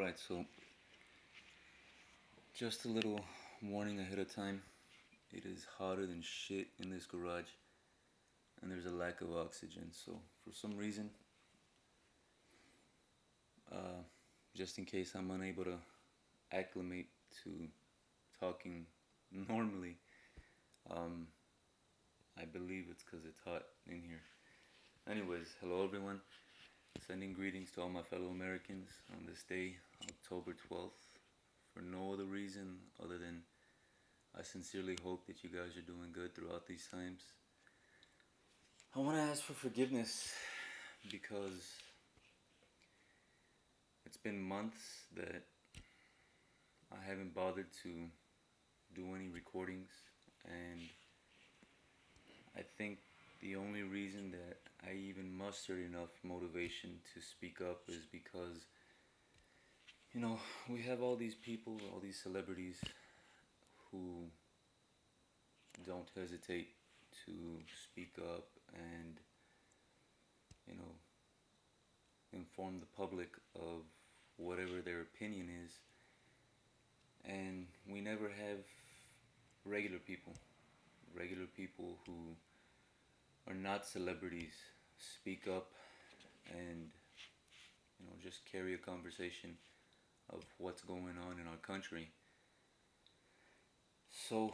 Alright, so just a little warning ahead of time. It is hotter than shit in this garage, and there's a lack of oxygen. So, for some reason, uh, just in case I'm unable to acclimate to talking normally, um, I believe it's because it's hot in here. Anyways, hello everyone. Sending greetings to all my fellow Americans on this day, October 12th, for no other reason other than I sincerely hope that you guys are doing good throughout these times. I want to ask for forgiveness because it's been months that I haven't bothered to do any recordings, and I think the only reason that I even mustered enough motivation to speak up is because, we have all these people, all these celebrities who don't hesitate to speak up and, you know, inform the public of whatever their opinion is. And we never have regular people who are not celebrities speak up and, just carry a conversation of what's going on in our country. So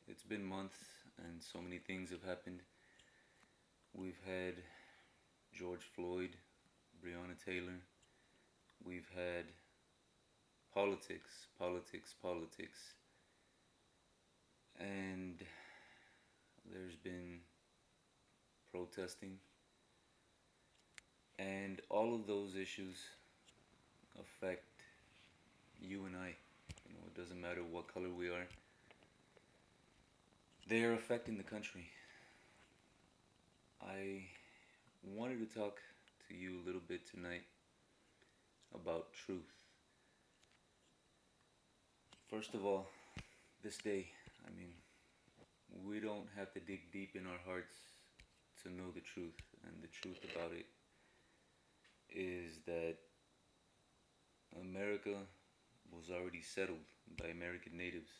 it's been months and so many things have happened. We've had George Floyd, Breonna Taylor. We've had politics. And there's been protesting. And all of those issues affect you and I. It doesn't matter what color we are. They are affecting the country. I wanted to talk to you a little bit tonight about truth. First of all, this day, we don't have to dig deep in our hearts to know the truth. And the truth about it is that America was already settled by American natives.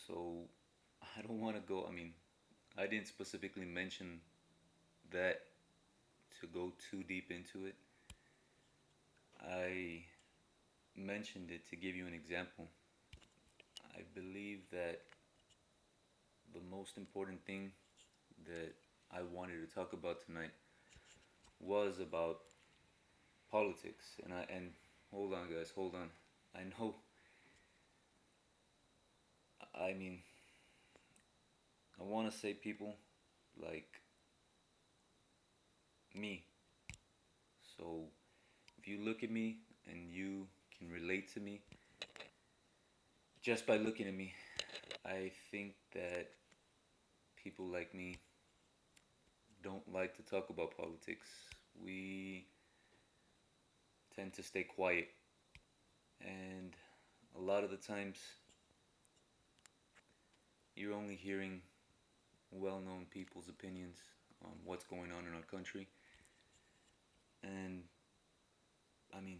So I don't want to go, I didn't specifically mention that to go too deep into it. I mentioned it to give you an example. I believe that the most important thing that I wanted to talk about tonight was about politics. And hold on guys, hold on. I know I mean I want to say people like me. So if you look at me and you can relate to me just by looking at me, I think that people like me don't like to talk about politics. We tend to stay quiet, and a lot of the times you're only hearing well-known people's opinions on what's going on in our country. And I mean,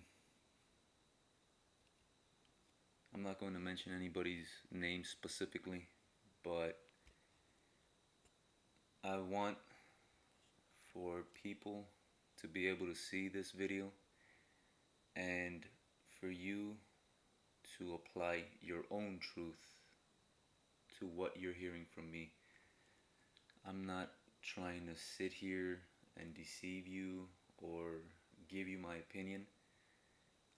I'm not going to mention anybody's name specifically, but I want for people to be able to see this video and for you to apply your own truth to what you're hearing from me. I'm not trying to sit here and deceive you or give you my opinion.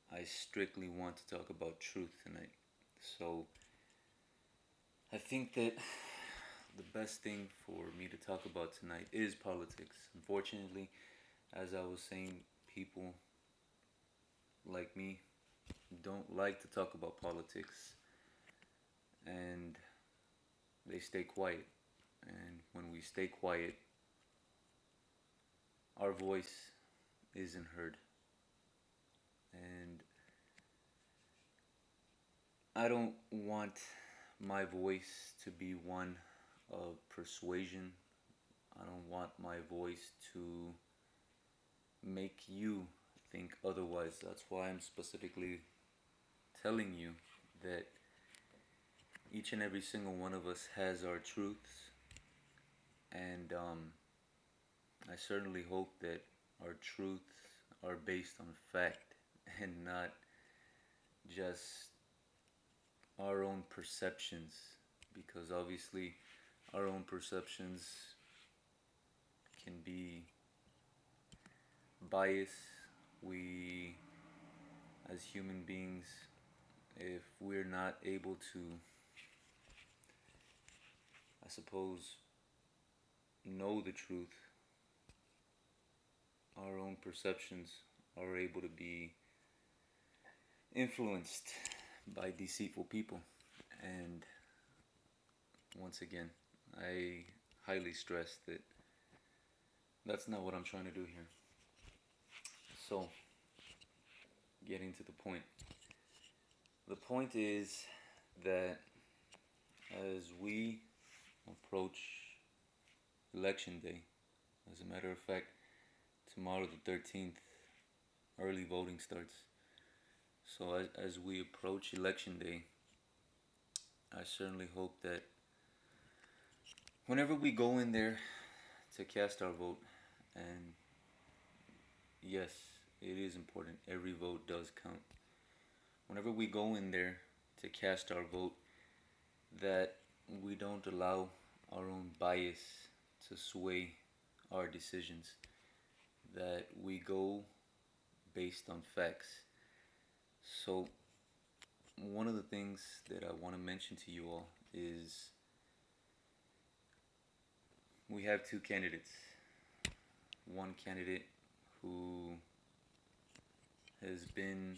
I strictly want to talk about truth tonight. So I think that the best thing for me to talk about tonight is politics. Unfortunately, as I was saying, people like me don't like to talk about politics, and they stay quiet. And when we stay quiet, our voice isn't heard. And I don't want my voice to be one of persuasion. I don't want my voice to make you think otherwise. That's why I'm specifically telling you that each and every single one of us has our truths, and I certainly hope that our truths are based on fact and not just our own perceptions, because obviously our own perceptions can be biased. We, as human beings, if we're not able to, I suppose, know the truth, our own perceptions are able to be influenced by deceitful people. And once again, I highly stress that that's not what I'm trying to do here. So, getting to the point. The point is that as we approach election day, as a matter of fact, tomorrow the 13th, early voting starts. So as we approach election day, I certainly hope that whenever we go in there to cast our vote, and yes, it is important, every vote does count. Whenever we go in there to cast our vote, that we don't allow our own bias to sway our decisions, that we go based on facts. So, one of the things that I want to mention to you all is we have two candidates. One candidate who has been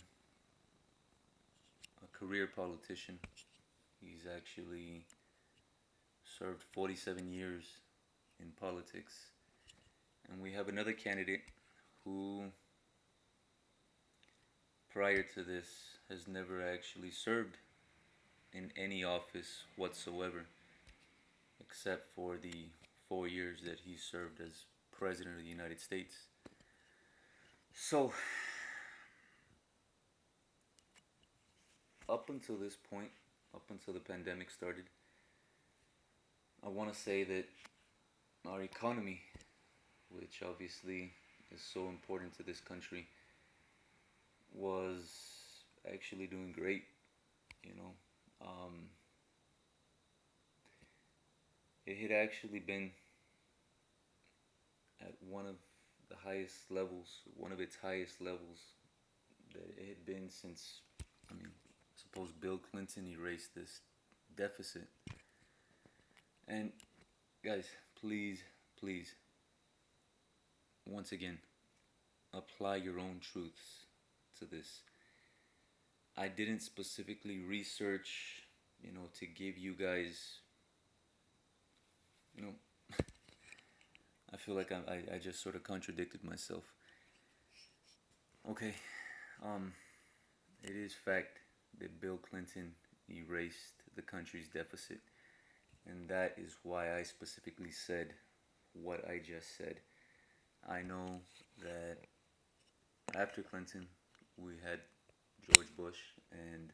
a career politician. He's actually served 47 years in politics. And we have another candidate who, prior to this, has never actually served in any office whatsoever, except for the 4 years that he served as President of the United States. So, up until this point, up until the pandemic started, I want to say that our economy, which obviously is so important to this country, was actually doing great. You know, it had actually been at one of the highest levels, one of its highest levels that it had been since, I mean, suppose Bill Clinton erased this deficit. And guys, please, please, once again, apply your own truths to this. I didn't specifically research, to give you guys, you know, I feel like I just sort of contradicted myself. Okay, it is fact that Bill Clinton erased the country's deficit, and that is why I specifically said what I just said. I know that after Clinton, we had George Bush, and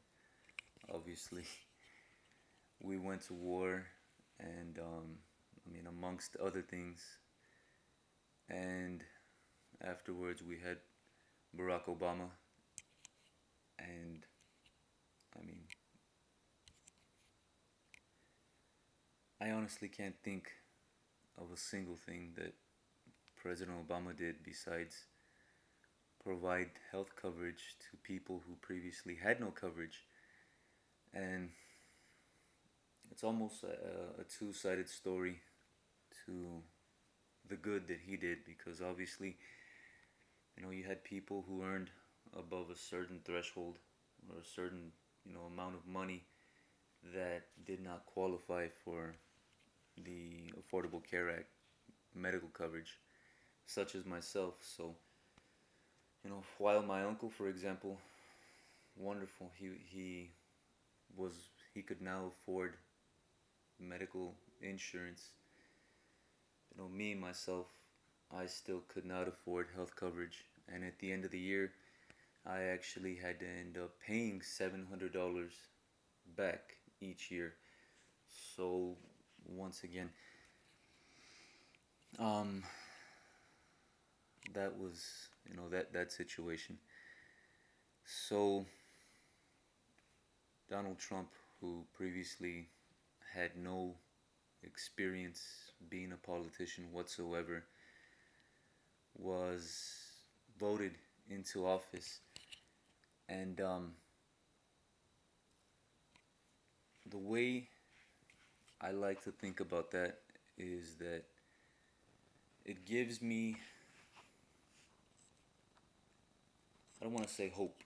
obviously we went to war, and amongst other things. And afterwards, we had Barack Obama, and I mean, I honestly can't think of a single thing that President Obama did besides provide health coverage to people who previously had no coverage. And it's almost a two-sided story to the good that he did, because obviously, you had people who earned above a certain threshold or a certain, amount of money that did not qualify for the Affordable Care Act medical coverage, such as myself. So, while my uncle, for example, wonderful, was he could now afford medical insurance. Me myself, I still could not afford health coverage. And at the end of the year, I actually had to end up paying $700 back each year. So once again, um, that was that situation. So Donald Trump, who previously had no experience being a politician whatsoever, was voted into office, and the way I like to think about that is that it gives me, I don't want to say hope,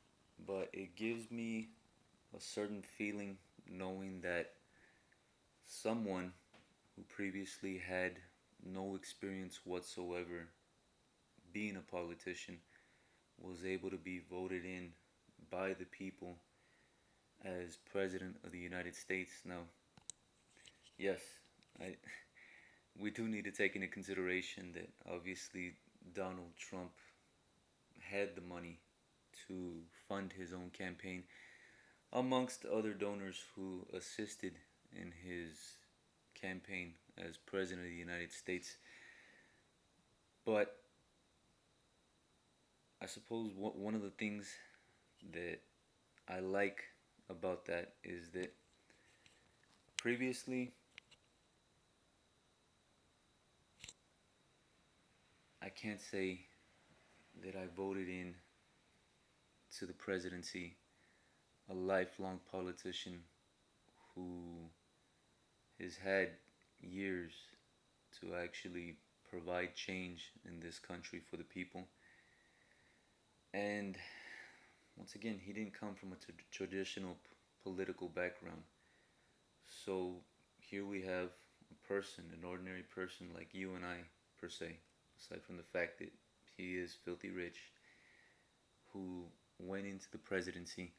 but it gives me a certain feeling knowing that someone who previously had no experience whatsoever being a politician was able to be voted in by the people as President of the United States. Now, yes, I, we do need to take into consideration that obviously Donald Trump had the money to fund his own campaign, amongst other donors who assisted in his campaign as President of the United States. But I suppose one of the things that I like about that is that previously I can't say that I voted in to the presidency a lifelong politician who has had years to actually provide change in this country for the people. And once again, he didn't come from a traditional political background. So here we have a person, an ordinary person like you and I, per se, aside from the fact that he is filthy rich, who went into the presidency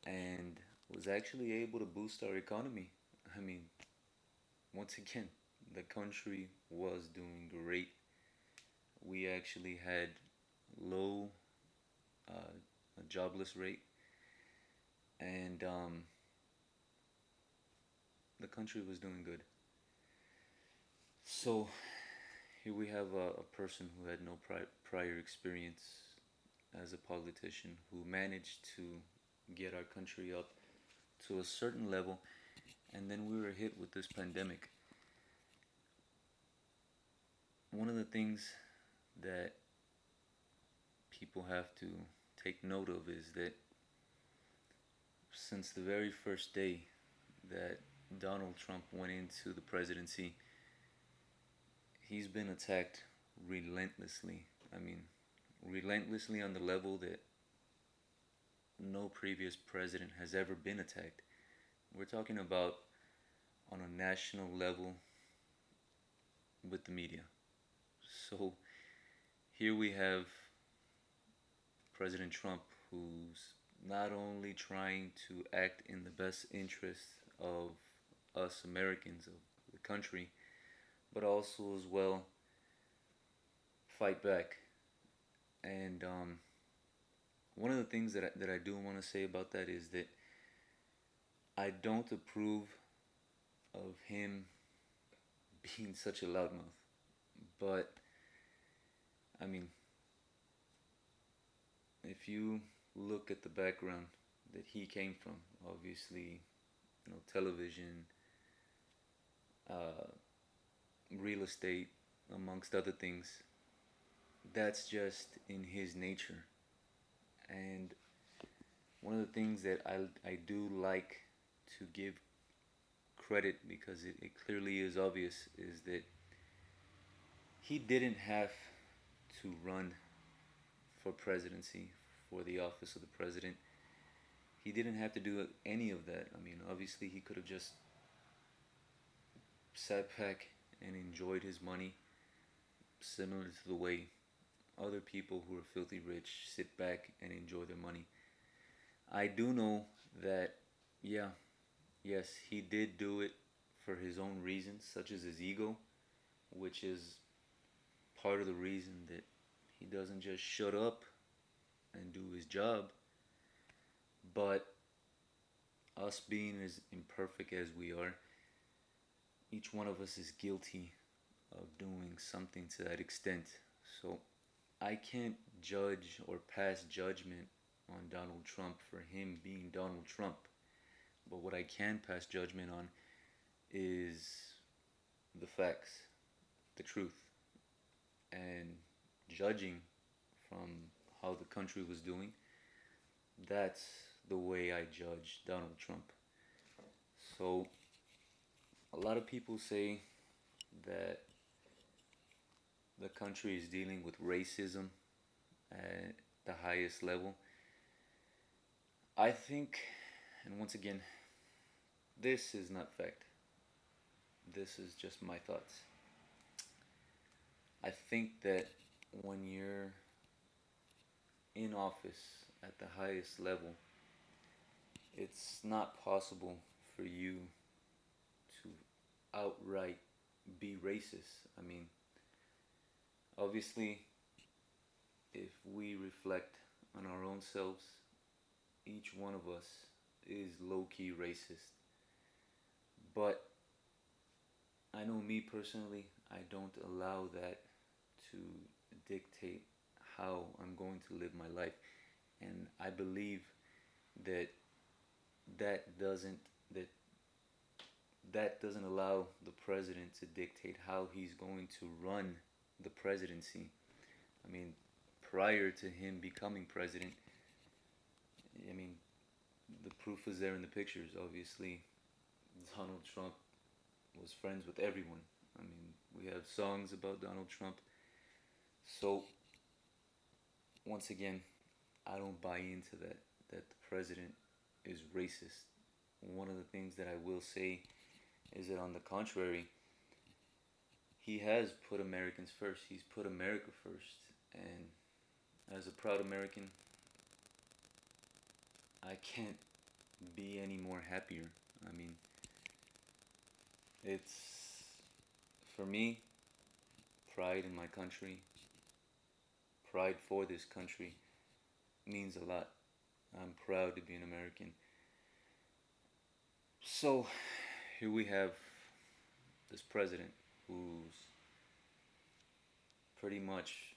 and was actually able to boost our economy. I mean, once again, the country was doing great. We actually had low a jobless rate, and the country was doing good. So here we have a person who had no prior experience as a politician who managed to get our country up to a certain level, and then we were hit with this pandemic. One of the things that people have to take note of is that since the very first day that Donald Trump went into the presidency, he's been attacked relentlessly. I mean, relentlessly on the level that no previous president has ever been attacked. We're talking about on a national level with the media. So here we have President Trump, who's not only trying to act in the best interest of us Americans, of the country, but also as well fight back. And one of the things that I do want to say about that is that I don't approve of him being such a loudmouth. But I mean, if you look at the background that he came from, obviously, television, uh, real estate, amongst other things, that's just in his nature. And one of the things that I do like to give credit, because it clearly is obvious, is that he didn't have to run for presidency, for the office of the president. He didn't have to do any of that. I mean, obviously, he could have just sat back and enjoyed his money, similar to the way other people who are filthy rich sit back and enjoy their money. I do know that, yeah, yes, he did do it for his own reasons, such as his ego, which is part of the reason that He doesn't just shut up and do his job, but us being as imperfect as we are, each one of us is guilty of doing something to that extent. So I can't judge or pass judgment on Donald Trump for him being Donald Trump. But what I can pass judgment on is the facts, the truth, and judging from how the country was doing. That's the way I judge Donald Trump. So a lot of people say that the country is dealing with racism at the highest level. I think, and once again, this is not fact. This is just my thoughts. I think that when you're in office at the highest level, it's not possible for you to outright be racist. I mean, obviously, if we reflect on our own selves, each one of us is low key racist. But I know me personally, I don't allow that to dictate how I'm going to live my life. And I believe that that doesn't that that doesn't allow the president to dictate how he's going to run the presidency. I mean, prior to him becoming president, I mean, the proof is there in the pictures. Obviously, Donald Trump was friends with everyone. I mean, we have songs about Donald Trump. So, once again, I don't buy into that the president is racist. One of the things that I will say is that, on the contrary, he has put Americans first. He's put America first. And as a proud American, I can't be any more happier. I mean, it's, for me, pride in my country, pride for this country means a lot. I'm proud to be an American. So, here we have this president who's pretty much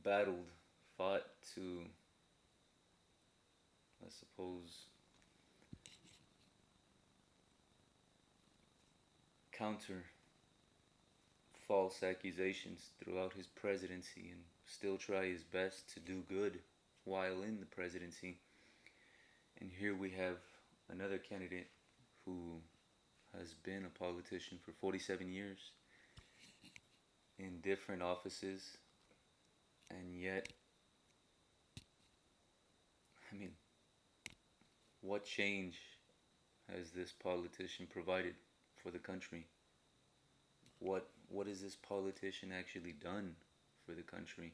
battled, fought to, I suppose, counter false accusations throughout his presidency and still try his best to do good while in the presidency. And here we have another candidate who has been a politician for 47 years in different offices, and yet, I mean, what change has this politician provided for the country? What has this politician actually done for the country?